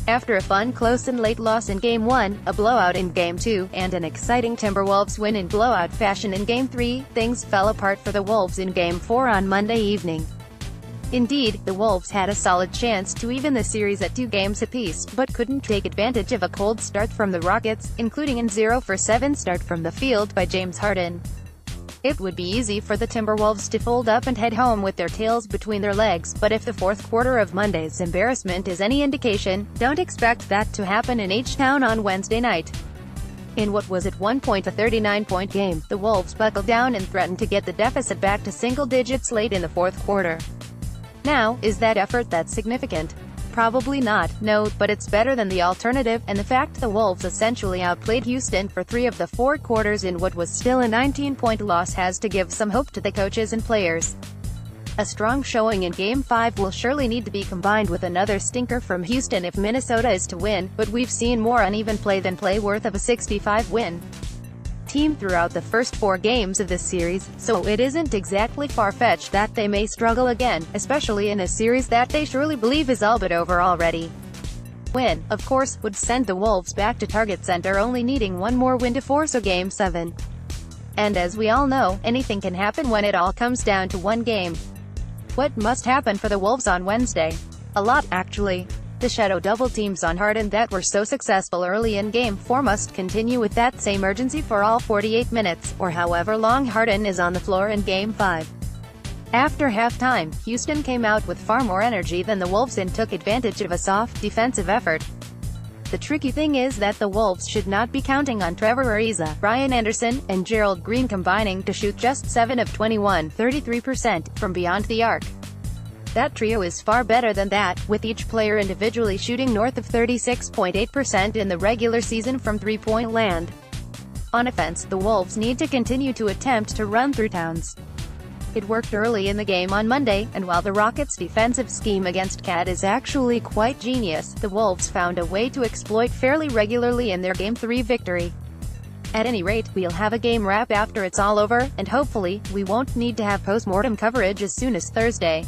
After a fun, close and late loss in Game 1, a blowout in Game 2, and an exciting Timberwolves win in blowout fashion in Game 3, things fell apart for the Wolves in Game 4 on Monday evening. Indeed, the Wolves had a solid chance to even the series at 2 games apiece, but couldn't take advantage of a cold start from the Rockets, including a 0-for-7 start from the field by James Harden. It would be easy for the Timberwolves to fold up and head home with their tails between their legs, but if the fourth quarter of Monday's embarrassment is any indication, don't expect that to happen in H-Town on Wednesday night. In what was at one point a 39-point game, the Wolves buckled down and threatened to get the deficit back to single digits late in the fourth quarter. Now, is that effort that significant? Probably not, no, but it's better than the alternative, and the fact the Wolves essentially outplayed Houston for 3 of the 4 quarters in what was still a 19-point loss has to give some hope to the coaches and players. A strong showing in Game 5 will surely need to be combined with another stinker from Houston if Minnesota is to win, but we've seen more uneven play than play worth of a 65 win team throughout the first 4 games of this series, so it isn't exactly far-fetched that they may struggle again, especially in a series that they surely believe is all but over already. Win, of course, would send the Wolves back to Target Center, only needing one more win to force a Game 7. And as we all know, anything can happen when it all comes down to one game. What must happen for the Wolves on Wednesday? A lot, actually. The shadow double teams on Harden that were so successful early in Game 4 must continue with that same urgency for all 48 minutes, or however long Harden is on the floor in Game 5. After halftime, Houston came out with far more energy than the Wolves and took advantage of a soft, defensive effort. The tricky thing is that the Wolves should not be counting on Trevor Ariza, Ryan Anderson, and Gerald Green combining to shoot just 7 of 21, 33%, from beyond the arc. That trio is far better than that, with each player individually shooting north of 36.8% in the regular season from three-point land. On offense, the Wolves need to continue to attempt to run through Towns. It worked early in the game on Monday, and while the Rockets' defensive scheme against KAT is actually quite genius, the Wolves found a way to exploit fairly regularly in their Game 3 victory. At any rate, we'll have a game wrap after it's all over, and hopefully, we won't need to have post-mortem coverage as soon as Thursday.